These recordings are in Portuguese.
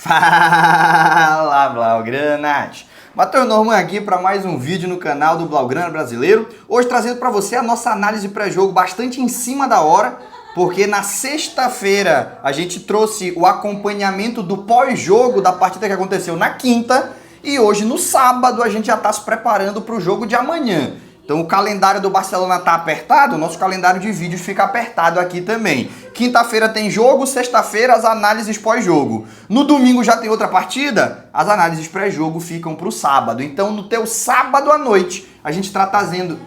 Fala, Blaugranas! Matheus Norman aqui para mais um vídeo no canal do Blaugrana Brasileiro. Hoje trazendo para você a nossa análise pré-jogo bastante em cima da hora, porque na sexta-feira a gente trouxe o acompanhamento do pós-jogo da partida que aconteceu na quinta e hoje no sábado a gente já está se preparando para o jogo de amanhã. Então o calendário do Barcelona está apertado, o nosso calendário de vídeos fica apertado aqui também. Quinta-feira tem jogo, sexta-feira as análises pós-jogo. No domingo já tem outra partida, as análises pré-jogo ficam para o sábado. Então no teu sábado à noite a gente tá trazendo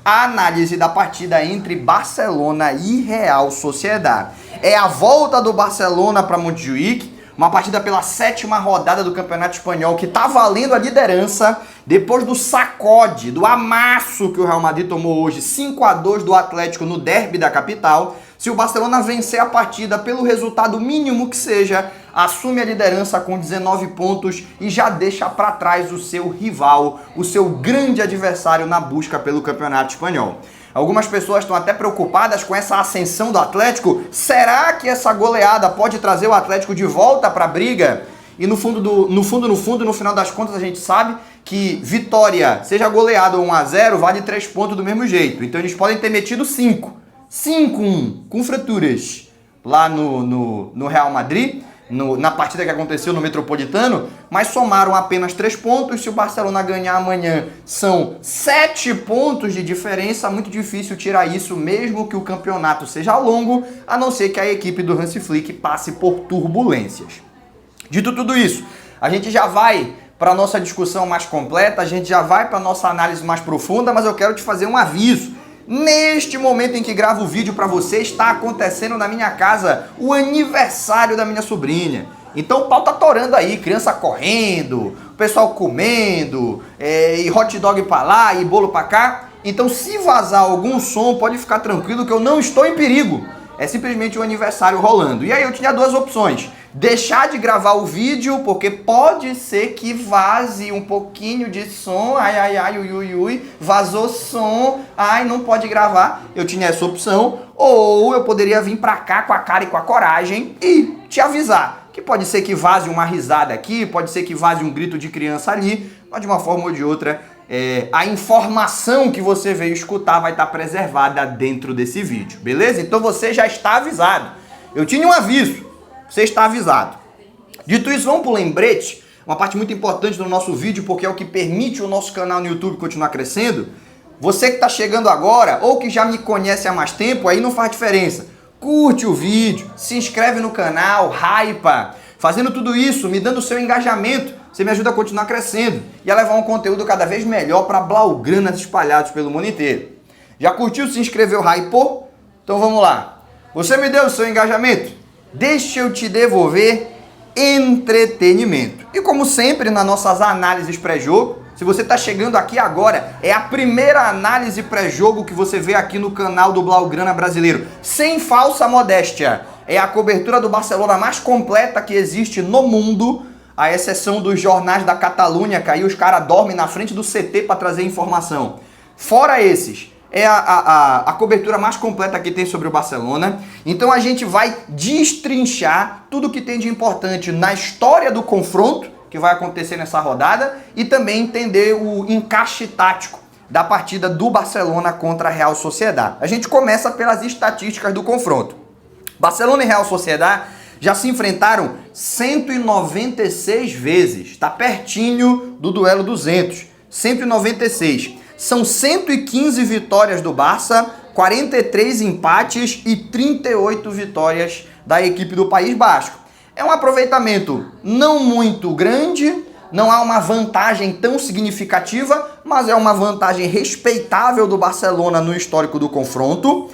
a análise da partida entre Barcelona e Real Sociedad. É a volta do Barcelona para Montjuïc, uma partida pela 7ª rodada do Campeonato Espanhol que tá valendo a liderança depois do sacode, do amasso que o Real Madrid tomou hoje, 5-2 do Atlético no derby da capital. Se o Barcelona vencer a partida pelo resultado mínimo que seja, assume a liderança com 19 pontos e já deixa para trás o seu rival, o seu grande adversário na busca pelo Campeonato Espanhol. Algumas pessoas estão até preocupadas com essa ascensão do Atlético. Será que essa goleada pode trazer o Atlético de volta para a briga? E no final das contas, a gente sabe que vitória, seja goleada ou 1-0, vale 3 pontos do mesmo jeito. Então eles podem ter metido 5-1, com fraturas, lá no Real Madrid, na partida que aconteceu no Metropolitano, mas somaram apenas 3 pontos. Se o Barcelona ganhar amanhã, são 7 pontos de diferença. Muito difícil tirar isso, mesmo que o campeonato seja longo, a não ser que a equipe do Hansi Flick passe por turbulências. Dito tudo isso, a gente já vai para a nossa discussão mais completa, a gente já vai para a nossa análise mais profunda, mas eu quero te fazer um aviso. Neste momento em que gravo o vídeo para você, está acontecendo na minha casa o aniversário da minha sobrinha. Então o pau tá torando aí, criança correndo, o pessoal comendo, e hot dog para lá e bolo para cá. Então se vazar algum som, pode ficar tranquilo que eu não estou em perigo. É simplesmente o aniversário rolando. E aí eu tinha duas opções. Deixar de gravar o vídeo, porque pode ser que vaze um pouquinho de som. Ai, ui, vazou som. Ai, não pode gravar. Eu tinha essa opção. Ou eu poderia vir pra cá com a cara e com a coragem e te avisar. Que pode ser que vaze uma risada aqui, pode ser que vaze um grito de criança ali. Mas de uma forma ou de outra, a informação que você veio escutar vai estar preservada dentro desse vídeo. Beleza? Então você já está avisado. Eu tinha um aviso. Você está avisado. Dito isso, vamos para o lembrete, uma parte muito importante do nosso vídeo, porque é o que permite o nosso canal no YouTube continuar crescendo. Você que está chegando agora, ou que já me conhece há mais tempo, aí não faz diferença. Curte o vídeo, se inscreve no canal, hypa. Fazendo tudo isso, me dando o seu engajamento, você me ajuda a continuar crescendo e a levar um conteúdo cada vez melhor para blaugranas espalhados pelo mundo inteiro. Já curtiu, se inscreveu, hypou? Então vamos lá. Você me deu o seu engajamento? Deixa eu te devolver entretenimento. E como sempre, nas nossas análises pré-jogo, se você está chegando aqui agora, é a primeira análise pré-jogo que você vê aqui no canal do Blaugrana Brasileiro. Sem falsa modéstia. É a cobertura do Barcelona mais completa que existe no mundo, à exceção dos jornais da Catalunha, que aí os caras dormem na frente do CT para trazer informação. Fora esses, é a cobertura mais completa que tem sobre o Barcelona. Então a gente vai destrinchar tudo que tem de importante na história do confronto que vai acontecer nessa rodada e também entender o encaixe tático da partida do Barcelona contra a Real Sociedad. A gente começa pelas estatísticas do confronto. Barcelona e Real Sociedad já se enfrentaram 196 vezes. Está pertinho do duelo 200. 196. São 115 vitórias do Barça, 43 empates e 38 vitórias da equipe do País Basco. É um aproveitamento não muito grande, não há uma vantagem tão significativa, mas é uma vantagem respeitável do Barcelona no histórico do confronto.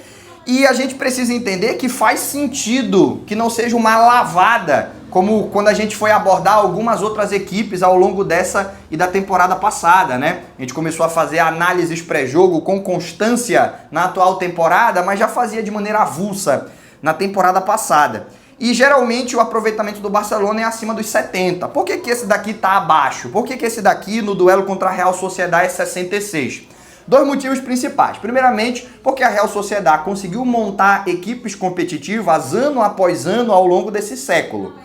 E a gente precisa entender que faz sentido que não seja uma lavada, como quando a gente foi abordar algumas outras equipes ao longo dessa e da temporada passada, né? A gente começou a fazer análises pré-jogo com constância na atual temporada, mas já fazia de maneira avulsa na temporada passada. E geralmente o aproveitamento do Barcelona é acima dos 70. Por que esse daqui está abaixo? Por que esse daqui no duelo contra a Real Sociedad é 66? Dois motivos principais. Primeiramente, porque a Real Sociedad conseguiu montar equipes competitivas ano após ano ao longo desse século.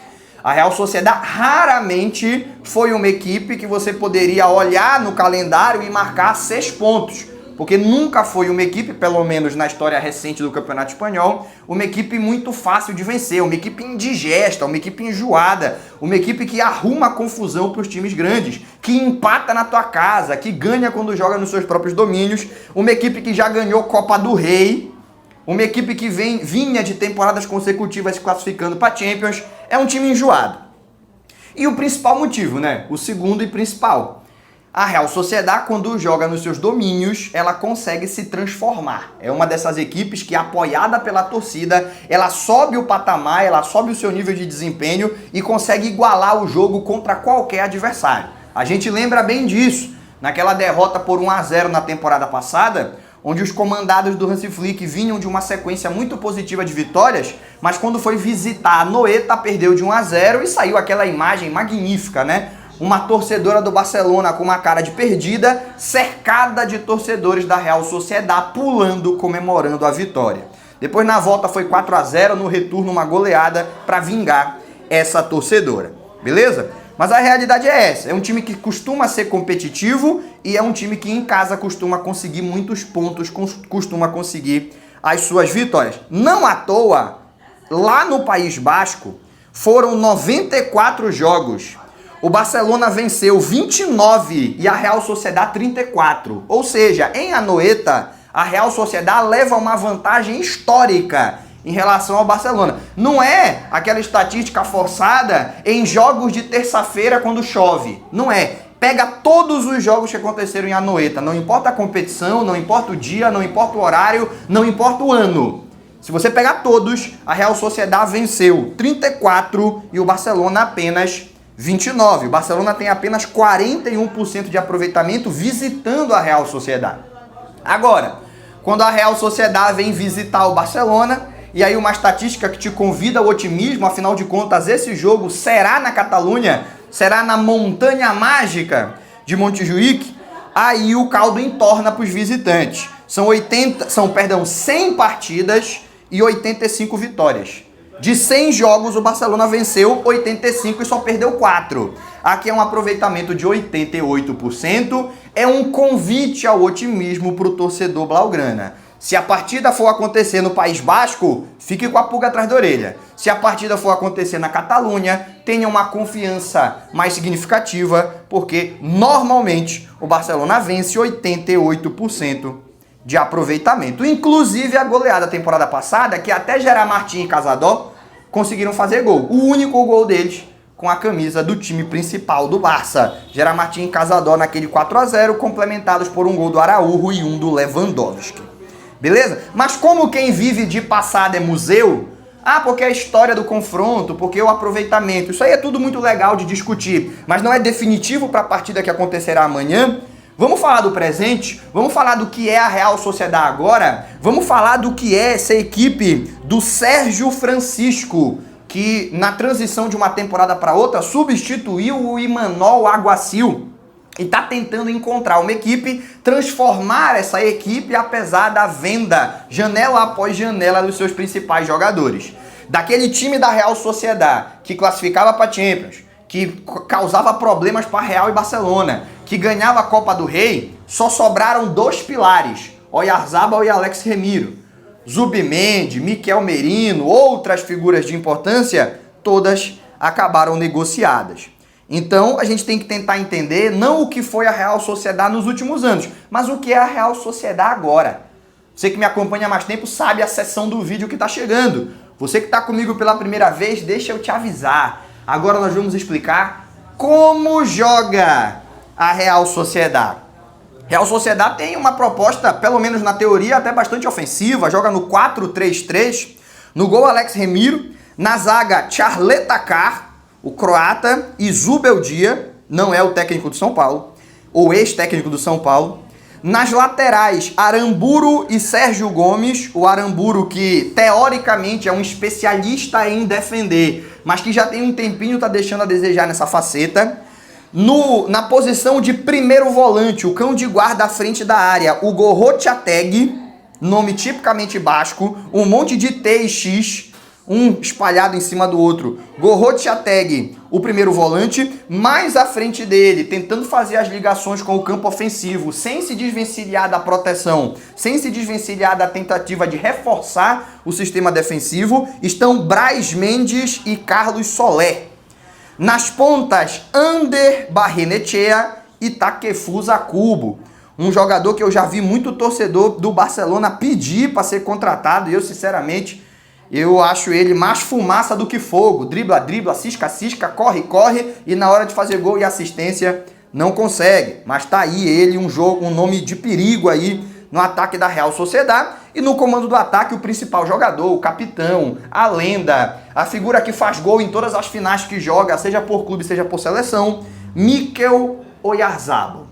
A Real Sociedad raramente foi uma equipe que você poderia olhar no calendário e marcar 6 pontos. Porque nunca foi uma equipe, pelo menos na história recente do Campeonato Espanhol, uma equipe muito fácil de vencer, uma equipe indigesta, uma equipe enjoada, uma equipe que arruma confusão para os times grandes, que empata na tua casa, que ganha quando joga nos seus próprios domínios, uma equipe que já ganhou Copa do Rei, uma equipe que vinha de temporadas consecutivas se classificando para Champions. É um time enjoado. E o principal motivo, né? O segundo e principal. A Real Sociedad, quando joga nos seus domínios, ela consegue se transformar. É uma dessas equipes que, apoiada pela torcida, ela sobe o patamar, ela sobe o seu nível de desempenho e consegue igualar o jogo contra qualquer adversário. A gente lembra bem disso, naquela derrota por 1-0 na temporada passada, onde os comandados do Hansi Flick vinham de uma sequência muito positiva de vitórias, mas quando foi visitar a Noeta, perdeu de 1-0 e saiu aquela imagem magnífica, né? Uma torcedora do Barcelona com uma cara de perdida, cercada de torcedores da Real Sociedad, pulando, comemorando a vitória. Depois na volta foi 4-0, no retorno uma goleada para vingar essa torcedora, beleza? Mas a realidade é essa, é um time que costuma ser competitivo e é um time que em casa costuma conseguir muitos pontos, costuma conseguir as suas vitórias. Não à toa, lá no País Basco, foram 94 jogos. O Barcelona venceu 29 e a Real Sociedad 34. Ou seja, em Anoeta, a Real Sociedad leva uma vantagem histórica em relação ao Barcelona. Não é aquela estatística forçada em jogos de terça-feira quando chove. Não é. Pega todos os jogos que aconteceram em Anoeta. Não importa a competição, não importa o dia, não importa o horário, não importa o ano. Se você pegar todos, a Real Sociedad venceu 34 e o Barcelona apenas 29. O Barcelona tem apenas 41% de aproveitamento visitando a Real Sociedad. Agora, quando a Real Sociedad vem visitar o Barcelona, e aí uma estatística que te convida ao otimismo, afinal de contas, esse jogo será na Catalunha, será na Montanha Mágica de Montjuïc, aí o caldo entorna para os visitantes. São 100 partidas e 85 vitórias. De 100 jogos, o Barcelona venceu 85 e só perdeu 4. Aqui é um aproveitamento de 88%. É um convite ao otimismo para o torcedor blaugrana. Se a partida for acontecer no País Basco, fique com a pulga atrás da orelha. Se a partida for acontecer na Catalunha, tenha uma confiança mais significativa, porque normalmente o Barcelona vence 88% de aproveitamento. Inclusive a goleada da temporada passada, que até Gerard Martín e Cazador conseguiram fazer gol. O único gol deles com a camisa do time principal do Barça. Gerard Martín e Cazador naquele 4-0, complementados por um gol do Araújo e um do Lewandowski. Beleza? Mas como quem vive de passado é museu, porque a história do confronto, porque o aproveitamento, isso aí é tudo muito legal de discutir, mas não é definitivo para a partida que acontecerá amanhã. Vamos falar do presente, vamos falar do que é a Real Sociedad agora, vamos falar do que é essa equipe do Sérgio Francisco, que na transição de uma temporada para outra substituiu o Imanol Alguacil e está tentando encontrar uma equipe, transformar essa equipe apesar da venda, janela após janela, dos seus principais jogadores. Daquele time da Real Sociedad que classificava para Champions, que causava problemas para Real e Barcelona, que ganhava a Copa do Rei, só sobraram 2 pilares, Oyarzabal e Alex Remiro. Zubimendi, Miquel Merino, outras figuras de importância, todas acabaram negociadas. Então a gente tem que tentar entender não o que foi a Real Sociedad nos últimos anos, mas o que é a Real Sociedad agora. Você que me acompanha há mais tempo sabe a seção do vídeo que está chegando. Você que está comigo pela primeira vez, deixa eu te avisar. Agora nós vamos explicar como joga a Real Sociedad. Real Sociedad tem uma proposta, pelo menos na teoria, até bastante ofensiva. Joga no 4-3-3. No gol, Alex Remiro. Na zaga, Charletakar, o croata, e Zubeldia, não é o técnico do São Paulo, ou ex-técnico do São Paulo. Nas laterais, Aramburu e Sérgio Gomes. O Aramburu que, teoricamente, é um especialista em defender, mas que já tem um tempinho, tá deixando a desejar nessa faceta. Na posição de primeiro volante, o cão de guarda à frente da área, o Gorrochategui, nome tipicamente basco, um monte de T e X. um espalhado em cima do outro. Gorrochategui, o primeiro volante, mais à frente dele, tentando fazer as ligações com o campo ofensivo, sem se desvencilhar da proteção, sem se desvencilhar da tentativa de reforçar o sistema defensivo, estão Braz Mendes e Carlos Soler. Nas pontas, Ander Barrenechea e Takefusa Kubo. Um jogador que eu já vi muito torcedor do Barcelona pedir para ser contratado, e eu, sinceramente, eu acho ele mais fumaça do que fogo. Dribla, dribla, cisca, cisca, corre, corre, e na hora de fazer gol e assistência não consegue. Mas tá aí ele, um nome de perigo aí no ataque da Real Sociedad. E no comando do ataque, o principal jogador, o capitão, a lenda, a figura que faz gol em todas as finais que joga, seja por clube, seja por seleção, Mikel Oyarzabal.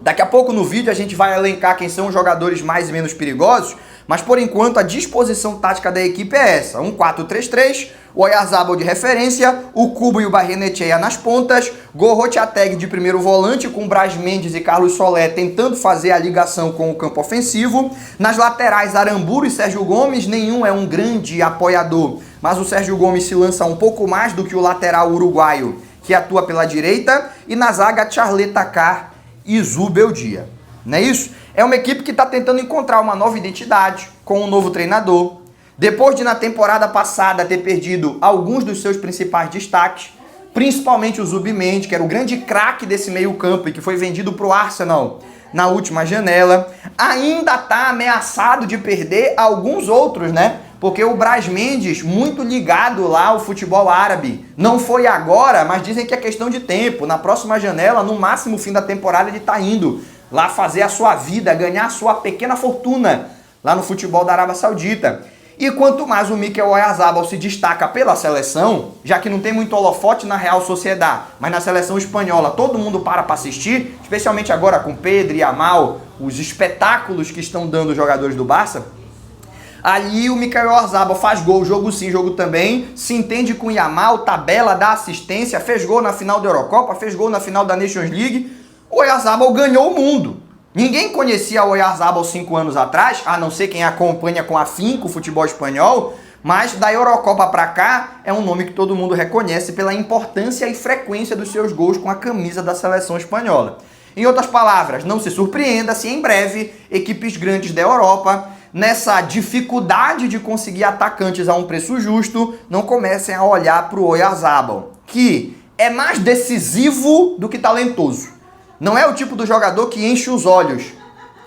Daqui a pouco no vídeo a gente vai elencar quem são os jogadores mais e menos perigosos, mas por enquanto a disposição tática da equipe é essa: um 4-3-3, o Oyarzabal de referência, o Kubo e o Barrenechea nas pontas, Gorrochategui de primeiro volante com Braz Mendes e Carlos Soler tentando fazer a ligação com o campo ofensivo, nas laterais Aramburu e Sérgio Gomes, nenhum é um grande apoiador, mas o Sérgio Gomes se lança um pouco mais do que o lateral uruguaio que atua pela direita, e na zaga Charlet Takar e Zubeldia. Não é isso? É uma equipe que está tentando encontrar uma nova identidade com um novo treinador. Depois de na temporada passada ter perdido alguns dos seus principais destaques, principalmente o Zubimendi, que era o grande craque desse meio campo e que foi vendido para o Arsenal na última janela, ainda está ameaçado de perder alguns outros, né? Porque o Braz Mendes, muito ligado lá ao futebol árabe, não foi agora, mas dizem que é questão de tempo. Na próxima janela, no máximo fim da temporada, ele está indo lá fazer a sua vida, ganhar a sua pequena fortuna lá no futebol da Arábia Saudita. E quanto mais o Mikel Oyarzabal se destaca pela seleção, já que não tem muito holofote na Real Sociedad, mas na seleção espanhola todo mundo para assistir, especialmente agora com Pedri e Yamal, os espetáculos que estão dando os jogadores do Barça. Ali o Mikel Oyarzabal faz gol, jogo sim, jogo também, se entende com o Yamal, tabela, dá assistência, fez gol na final da Eurocopa, fez gol na final da Nations League. O Oyarzabal ganhou o mundo. Ninguém conhecia o Oyarzabal 5 anos atrás, a não ser quem acompanha com afinco o futebol espanhol, mas da Eurocopa pra cá é um nome que todo mundo reconhece pela importância e frequência dos seus gols com a camisa da seleção espanhola. Em outras palavras, não se surpreenda se em breve equipes grandes da Europa, nessa dificuldade de conseguir atacantes a um preço justo, não comecem a olhar para o Oyarzabal, que é mais decisivo do que talentoso. Não é o tipo do jogador que enche os olhos,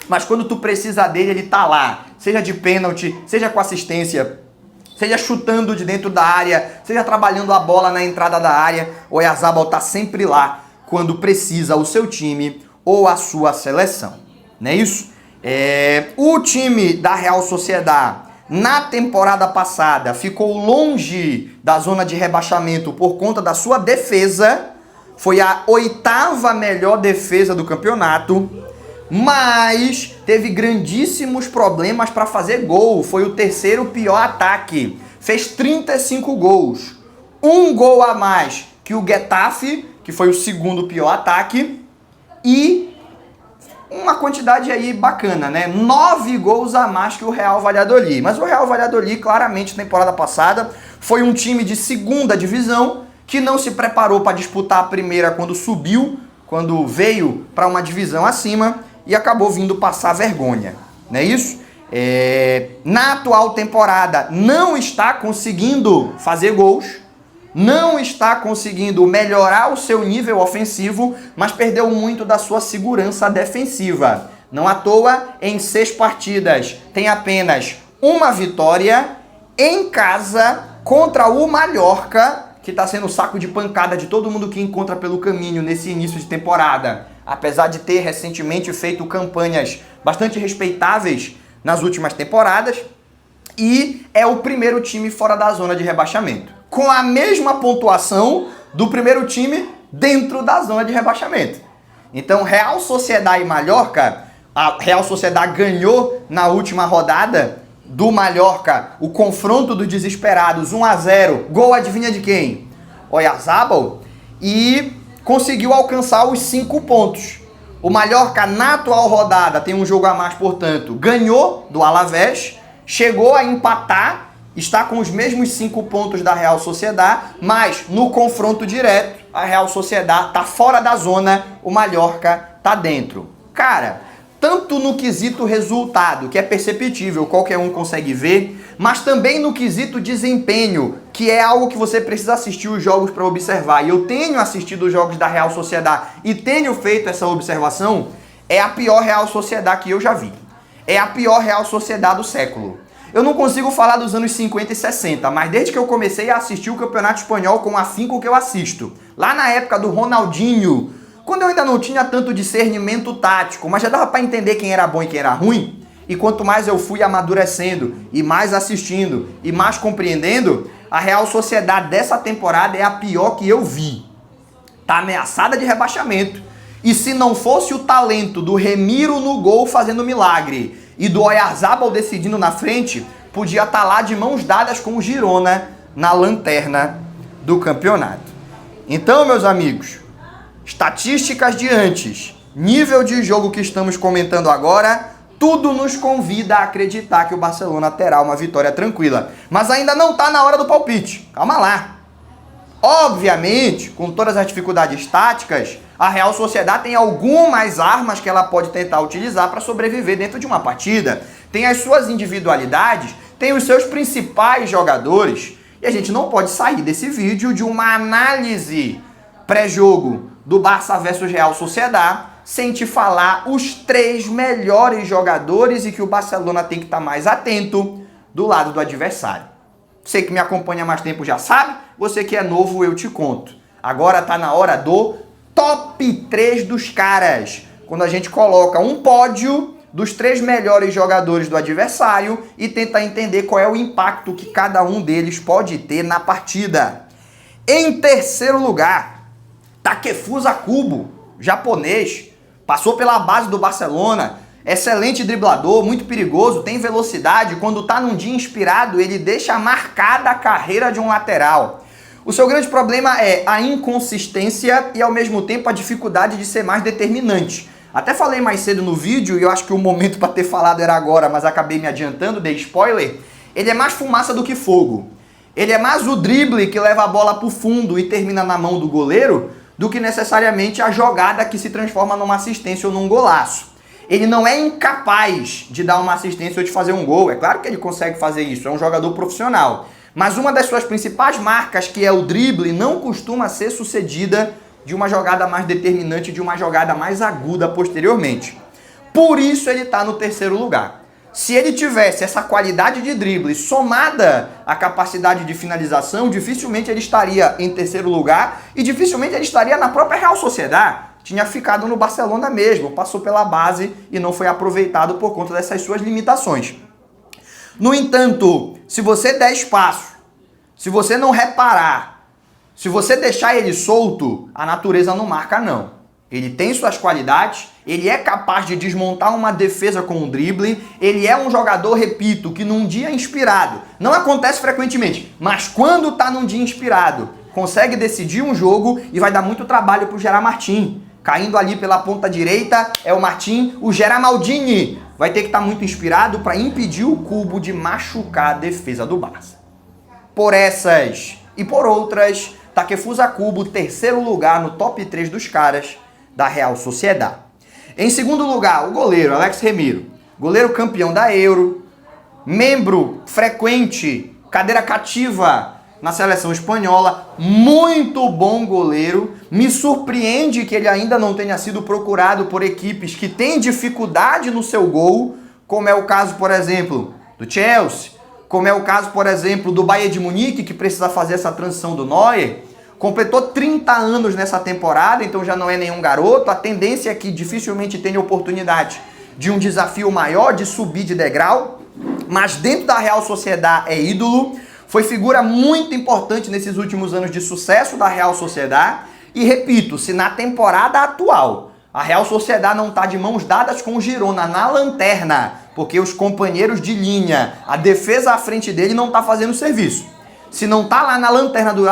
mas quando tu precisa dele, ele tá lá. Seja de pênalti, seja com assistência, seja chutando de dentro da área, seja trabalhando a bola na entrada da área, o Oyarzabal tá sempre lá quando precisa o seu time ou a sua seleção. Não é isso? O time da Real Sociedad na temporada passada ficou longe da zona de rebaixamento por conta da sua defesa. Foi a 8ª melhor defesa do campeonato, mas teve grandíssimos problemas para fazer gol. Foi o 3º pior ataque. Fez 35 gols. Um gol a mais que o Getafe, que foi o 2º pior ataque. E uma quantidade aí bacana, né? 9 gols a mais que o Real Valladolid. Mas o Real Valladolid, claramente, temporada passada, foi um time de 2ª divisão que não se preparou para disputar a primeira quando subiu, quando veio para uma divisão acima e acabou vindo passar vergonha, não é isso? Na atual temporada não está conseguindo fazer gols, não está conseguindo melhorar o seu nível ofensivo, mas perdeu muito da sua segurança defensiva. Não à toa, em 6 partidas, tem apenas uma vitória em casa contra o Mallorca, que está sendo o saco de pancada de todo mundo que encontra pelo caminho nesse início de temporada. Apesar de ter recentemente feito campanhas bastante respeitáveis nas últimas temporadas. E é o primeiro time fora da zona de rebaixamento, com a mesma pontuação do primeiro time dentro da zona de rebaixamento. Então, Real Sociedad e Mallorca, a Real Sociedad ganhou na última rodada do Mallorca o confronto dos desesperados, 1-0, gol adivinha de quem? Oyarzabal, e conseguiu alcançar os 5 pontos. O Mallorca, na atual rodada, tem um jogo a mais, portanto, ganhou do Alavés, chegou a empatar está com os mesmos 5 pontos da Real Sociedad, mas no confronto direto, a Real Sociedad tá fora da zona, o Mallorca tá dentro. Cara, tanto no quesito resultado, que é perceptível, qualquer um consegue ver, mas também no quesito desempenho, que é algo que você precisa assistir os jogos para observar. E eu tenho assistido os jogos da Real Sociedad e tenho feito essa observação, é a pior Real Sociedad que eu já vi. É a pior Real Sociedad do século. Eu não consigo falar dos anos 50 e 60, mas desde que eu comecei a assistir o Campeonato Espanhol com afinco que eu assisto, lá na época do Ronaldinho, quando eu ainda não tinha tanto discernimento tático, mas já dava para entender quem era bom e quem era ruim, e quanto mais eu fui amadurecendo, e mais assistindo, e mais compreendendo, a Real Sociedad dessa temporada é a pior que eu vi. Tá ameaçada de rebaixamento. E se não fosse o talento do Remiro no gol fazendo milagre, e do Oyarzabal decidindo na frente, podia estar lá de mãos dadas com o Girona na lanterna do campeonato. Então, meus amigos, estatísticas de antes, nível de jogo que estamos comentando agora, tudo nos convida a acreditar que o Barcelona terá uma vitória tranquila. Mas ainda não está na hora do palpite. Calma lá. Obviamente, com todas as dificuldades táticas, a Real Sociedad tem algumas armas que ela pode tentar utilizar para sobreviver dentro de uma partida. Tem as suas individualidades, tem os seus principais jogadores. E a gente não pode sair desse vídeo de uma análise pré-jogo do Barça versus Real Sociedad sem te falar os 3 melhores jogadores e que o Barcelona tem que estar mais atento do lado do adversário. Você que me acompanha há mais tempo já sabe, você que é novo eu te conto. Agora tá na hora do top 3 dos caras, quando a gente coloca um pódio dos 3 melhores jogadores do adversário e tenta entender qual é o impacto que cada um deles pode ter na partida. Em terceiro lugar, Takefusa Kubo, japonês, passou pela base do Barcelona, excelente driblador, muito perigoso, tem velocidade, quando tá num dia inspirado ele deixa marcada a carreira de um lateral. O seu grande problema é a inconsistência e ao mesmo tempo a dificuldade de ser mais determinante. Até falei mais cedo no vídeo, e eu acho que o momento para ter falado era agora, mas acabei me adiantando, dei spoiler. Ele é mais fumaça do que fogo. Ele é mais o drible que leva a bola pro fundo e termina na mão do goleiro, do que necessariamente a jogada que se transforma numa assistência ou num golaço. Ele não é incapaz de dar uma assistência ou de fazer um gol. É claro que ele consegue fazer isso, é um jogador profissional. Mas uma das suas principais marcas, que é o drible, não costuma ser sucedida de uma jogada mais determinante, de uma jogada mais aguda posteriormente. Por isso ele está no terceiro lugar. Se ele tivesse essa qualidade de drible somada à capacidade de finalização, dificilmente ele estaria em terceiro lugar e dificilmente ele estaria na própria Real Sociedad. Tinha ficado no Barcelona mesmo, passou pela base e não foi aproveitado por conta dessas suas limitações. No entanto, se você der espaço, se você não reparar, se você deixar ele solto, a natureza não marca não. Ele tem suas qualidades, ele é capaz de desmontar uma defesa com um drible, ele é um jogador, repito, que num dia inspirado, não acontece frequentemente, mas quando tá num dia inspirado, consegue decidir um jogo e vai dar muito trabalho pro Gerard Martín. Caindo ali pela ponta direita é o Martín, o Gerard Maldini vai ter que estar muito inspirado para impedir o Kubo de machucar a defesa do Barça. Por essas e por outras, Takefusa Kubo, terceiro lugar no top 3 dos caras da Real Sociedad. Em segundo lugar, o goleiro Alex Remiro, goleiro campeão da Euro, membro frequente, cadeira cativa na seleção espanhola, muito bom goleiro. Me surpreende que ele ainda não tenha sido procurado por equipes que têm dificuldade no seu gol, como é o caso, por exemplo, do Chelsea, como é o caso, por exemplo, do Bayern de Munique, que precisa fazer essa transição do Neuer. Completou 30 anos nessa temporada, então já não é nenhum garoto. A tendência é que dificilmente tenha oportunidade de um desafio maior, de subir de degrau. Mas dentro da Real Sociedad é ídolo. Foi figura muito importante nesses últimos anos de sucesso da Real Sociedad. E repito, se na temporada atual a Real Sociedad não está de mãos dadas com o Girona na lanterna, porque os companheiros de linha, a defesa à frente dele não está fazendo serviço. Se não está lá na lanterna do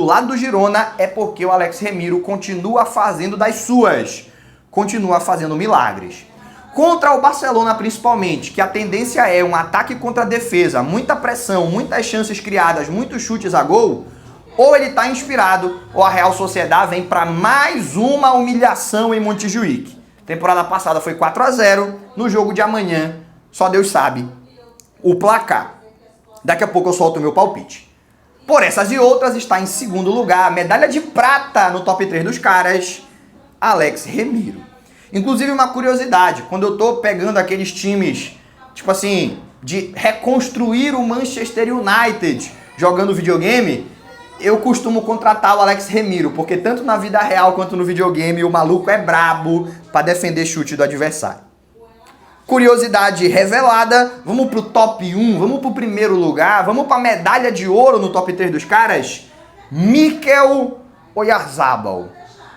lado do Girona, é porque o Alex Remiro continua fazendo das suas, continua fazendo milagres. Contra o Barcelona, principalmente, que a tendência é um ataque contra a defesa, muita pressão, muitas chances criadas, muitos chutes a gol, ou ele está inspirado, ou a Real Sociedad vem para mais uma humilhação em Montjuïc. Temporada passada foi 4-0, no jogo de amanhã, só Deus sabe o placar. Daqui a pouco eu solto o meu palpite. Por essas e outras, está em segundo lugar, medalha de prata no top 3 dos caras, Alex Remiro. Inclusive, uma curiosidade, quando eu tô pegando aqueles times, tipo assim, de reconstruir o Manchester United jogando videogame, eu costumo contratar o Alex Remiro, porque tanto na vida real quanto no videogame o maluco é brabo pra defender chute do adversário. Curiosidade revelada, vamos pro top 1, vamos pro primeiro lugar, vamos pra medalha de ouro no top 3 dos caras, Mikel Oyarzabal.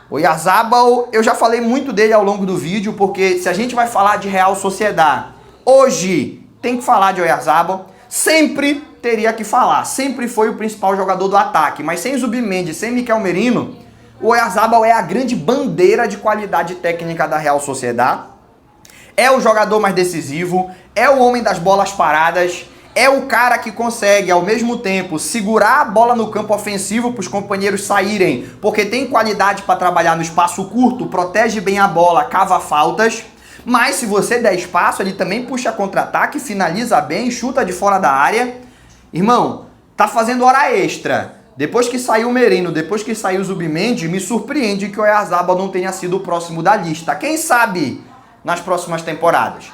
O Oyarzabal, eu já falei muito dele ao longo do vídeo, porque se a gente vai falar de Real Sociedad, hoje tem que falar de Oyarzabal, sempre teria que falar, sempre foi o principal jogador do ataque, mas sem Zubimendi, sem Mikel Merino, o Oyarzabal é a grande bandeira de qualidade técnica da Real Sociedad, é o jogador mais decisivo, é o homem das bolas paradas, é o cara que consegue, ao mesmo tempo, segurar a bola no campo ofensivo para os companheiros saírem, porque tem qualidade para trabalhar no espaço curto, protege bem a bola, cava faltas, mas se você der espaço, ele também puxa contra-ataque, finaliza bem, chuta de fora da área. Irmão, tá fazendo hora extra. Depois que saiu o Merino, depois que saiu o Zubimendi, me surpreende que o Oyarzabal não tenha sido o próximo da lista. Quem sabe nas próximas temporadas?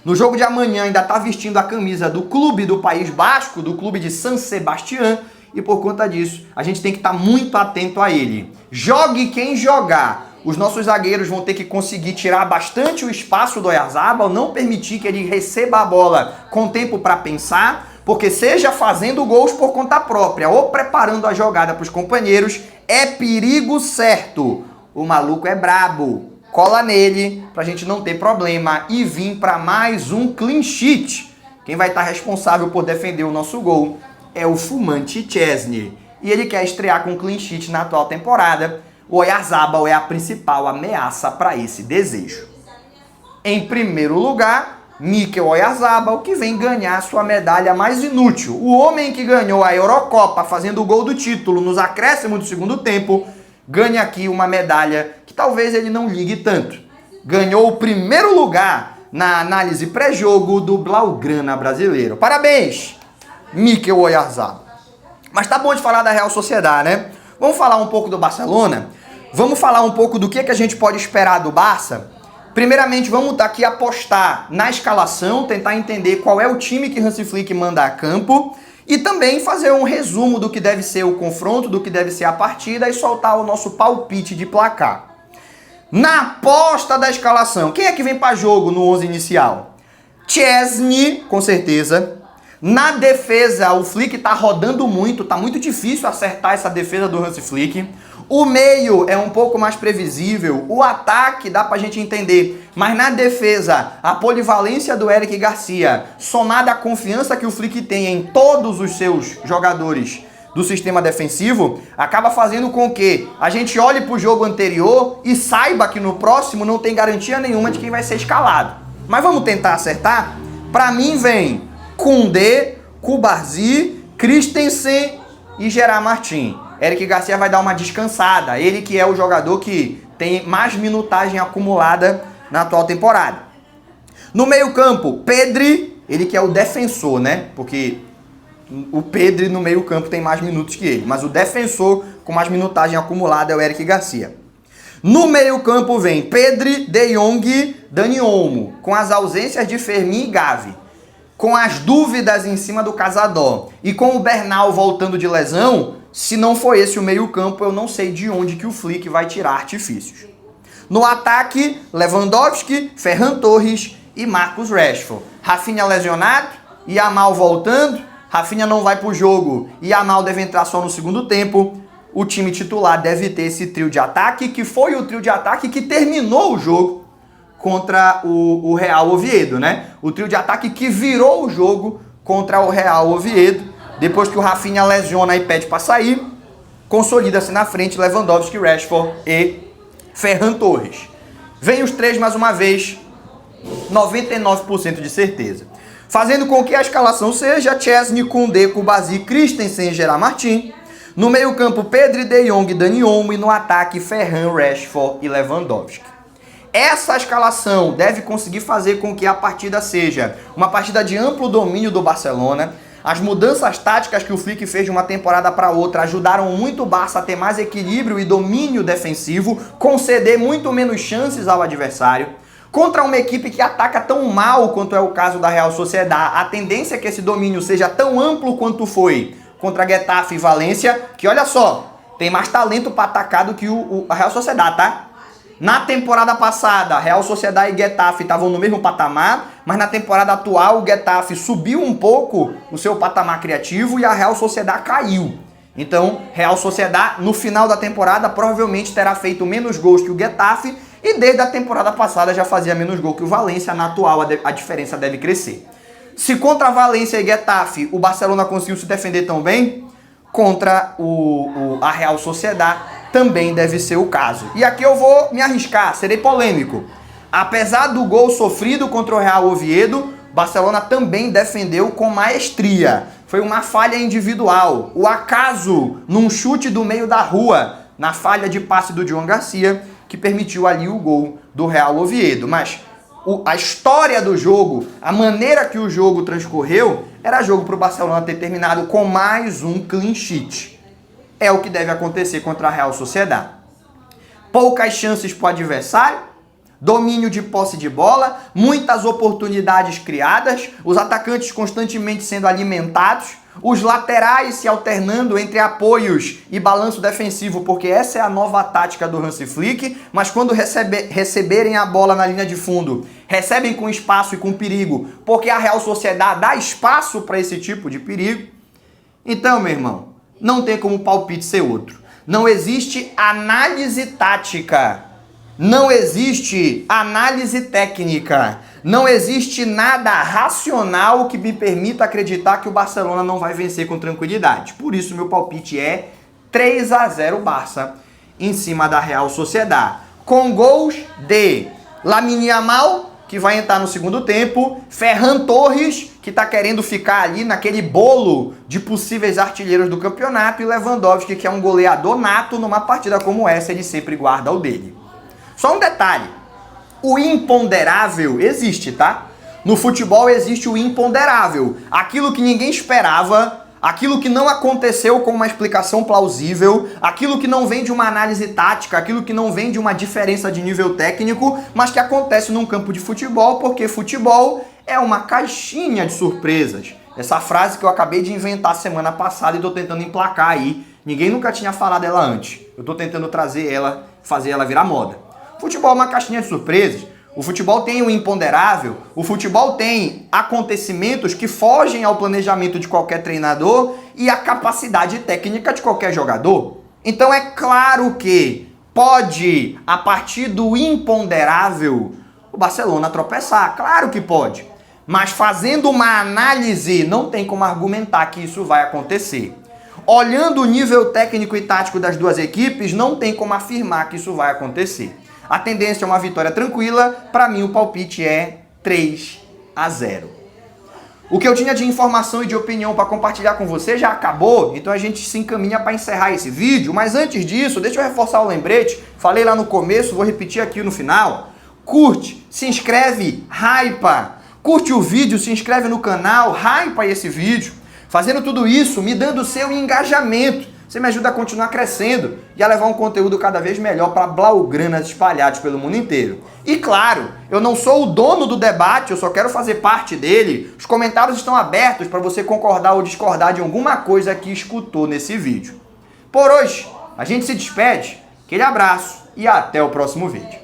No jogo de amanhã ainda está vestindo a camisa do clube do País Basco, do clube de San Sebastián, e por conta disso a gente tem que estar muito atento a ele. Jogue quem jogar. Os nossos zagueiros vão ter que conseguir tirar bastante o espaço do Oyarzabal, não permitir que ele receba a bola com tempo para pensar, porque seja fazendo gols por conta própria ou preparando a jogada para os companheiros, é perigo certo. O maluco é brabo. Cola nele pra gente não ter problema e vir para mais um clean sheet. Quem vai estar responsável por defender o nosso gol é o fumante Szczesny. E ele quer estrear com clean sheet na atual temporada. O Oyarzabal é a principal ameaça para esse desejo. Em primeiro lugar, Mikel Oyarzabal, que vem ganhar sua medalha mais inútil. O homem que ganhou a Eurocopa fazendo o gol do título nos acréscimos do segundo tempo, ganha aqui uma medalha que talvez ele não ligue tanto. Ganhou o primeiro lugar na análise pré-jogo do Blaugrana brasileiro. Parabéns, Mikel Oyarzabal. Mas tá bom de falar da Real Sociedad, né? Vamos falar um pouco do Barcelona? Vamos falar um pouco do que a gente pode esperar do Barça? Primeiramente, vamos aqui apostar na escalação, tentar entender qual é o time que Hansi Flick manda a campo e também fazer um resumo do que deve ser o confronto, do que deve ser a partida e soltar o nosso palpite de placar. Na aposta da escalação, quem é que vem para jogo no 11 inicial? Szczesny, com certeza. Na defesa, o Flick tá rodando muito, tá muito difícil acertar essa defesa do Hansi Flick. O meio é um pouco mais previsível, o ataque dá pra gente entender, mas na defesa, a polivalência do Eric Garcia, somada à confiança que o Flick tem em todos os seus jogadores do sistema defensivo, acaba fazendo com que a gente olhe pro jogo anterior e saiba que no próximo não tem garantia nenhuma de quem vai ser escalado. Mas vamos tentar acertar? Pra mim vem Koundé, Cubarsí, Christensen e Gerard Martin. Eric Garcia vai dar uma descansada, ele que é o jogador que tem mais minutagem acumulada na atual temporada. No meio-campo, Pedri, ele que é o defensor, né? Porque o Pedri no meio-campo tem mais minutos que ele, mas o defensor com mais minutagem acumulada é o Eric Garcia. No meio-campo vem Pedri, De Jong, Dani Olmo, com as ausências de Fermin e Gavi, com as dúvidas em cima do Casador e com o Bernal voltando de lesão. Se não for esse o meio-campo, eu não sei de onde que o Flick vai tirar artifícios. No ataque, Lewandowski, Ferran Torres e Marcus Rashford. Rafinha lesionado, Yamal voltando, Rafinha não vai pro jogo e Yamal deve entrar só no segundo tempo. O time titular deve ter esse trio de ataque, que foi o trio de ataque que terminou o jogo contra o Real Oviedo, né? O trio de ataque que virou o jogo contra o Real Oviedo. Depois que o Rafinha lesiona e pede para sair, consolida-se na frente Lewandowski, Rashford e Ferran Torres. Vem os três mais uma vez 99% de certeza. Fazendo com que a escalação seja Chesney, Koundé, Kubasi, Christensen e Gerard Martin. No meio campo, Pedri, De Jong e Dani Olmo. E no ataque, Ferran, Rashford e Lewandowski. Essa escalação deve conseguir fazer com que a partida seja uma partida de amplo domínio do Barcelona. As mudanças táticas que o Flick fez de uma temporada para outra ajudaram muito o Barça a ter mais equilíbrio e domínio defensivo, conceder muito menos chances ao adversário. Contra uma equipe que ataca tão mal quanto é o caso da Real Sociedad, a tendência é que esse domínio seja tão amplo quanto foi contra Getafe e Valência, que olha só, tem mais talento para atacar do que a Real Sociedad, tá? Na temporada passada, Real Sociedad e Getafe estavam no mesmo patamar, mas na temporada atual o Getafe subiu um pouco o seu patamar criativo e a Real Sociedad caiu. Então, Real Sociedad no final da temporada provavelmente terá feito menos gols que o Getafe e desde a temporada passada já fazia menos gol que o Valência. Na atual a diferença deve crescer. Se contra a Valência e Getafe o Barcelona conseguiu se defender tão bem, contra a Real Sociedad também deve ser o caso. E aqui eu vou me arriscar, serei polêmico. Apesar do gol sofrido contra o Real Oviedo, Barcelona também defendeu com maestria. Foi uma falha individual. O acaso num chute do meio da rua, na falha de passe do João Garcia, que permitiu ali o gol do Real Oviedo. Mas a história do jogo, a maneira que o jogo transcorreu, era jogo para o Barcelona ter terminado com mais um clean sheet. É o que deve acontecer contra a Real Sociedad. Poucas chances para o adversário, domínio de posse de bola, muitas oportunidades criadas, os atacantes constantemente sendo alimentados, os laterais se alternando entre apoios e balanço defensivo, porque essa é a nova tática do Hansi Flick, mas quando receberem a bola na linha de fundo, recebem com espaço e com perigo, porque a Real Sociedad dá espaço para esse tipo de perigo. Então, meu irmão, não tem como o palpite ser outro. Não existe análise tática, não existe análise técnica, não existe nada racional que me permita acreditar que o Barcelona não vai vencer com tranquilidade. Por isso, meu palpite é 3-0 Barça em cima da Real Sociedad. Com gols de Lamine Yamal, que vai entrar no segundo tempo, Ferran Torres, que está querendo ficar ali naquele bolo de possíveis artilheiros do campeonato, e Lewandowski, que é um goleador nato. Numa partida como essa, ele sempre guarda o dele. Só um detalhe, o imponderável existe, tá? No futebol existe o imponderável, aquilo que ninguém esperava, aquilo que não aconteceu com uma explicação plausível, aquilo que não vem de uma análise tática, aquilo que não vem de uma diferença de nível técnico, mas que acontece num campo de futebol, porque futebol é uma caixinha de surpresas. Essa frase que eu acabei de inventar semana passada e estou tentando emplacar aí, ninguém nunca tinha falado ela antes. Eu estou tentando trazer ela, fazer ela virar moda. Futebol é uma caixinha de surpresas. O futebol tem o imponderável, o futebol tem acontecimentos que fogem ao planejamento de qualquer treinador e à capacidade técnica de qualquer jogador. Então é claro que pode, a partir do imponderável, o Barcelona tropeçar. Claro que pode. Mas fazendo uma análise, não tem como argumentar que isso vai acontecer. Olhando o nível técnico e tático das duas equipes, não tem como afirmar que isso vai acontecer. A tendência é uma vitória tranquila. Para mim, o palpite é 3-0. O que eu tinha de informação e de opinião para compartilhar com você já acabou, então a gente se encaminha para encerrar esse vídeo. Mas antes disso, deixa eu reforçar o lembrete. Falei lá no começo, vou repetir aqui no final. Curte, se inscreve, hypa. Curte o vídeo, se inscreve no canal, hypa esse vídeo. Fazendo tudo isso, me dando o seu engajamento. Você me ajuda a continuar crescendo e a levar um conteúdo cada vez melhor para blaugranas espalhados pelo mundo inteiro. E claro, eu não sou o dono do debate, eu só quero fazer parte dele. Os comentários estão abertos para você concordar ou discordar de alguma coisa que escutou nesse vídeo. Por hoje, a gente se despede. Aquele abraço e até o próximo vídeo.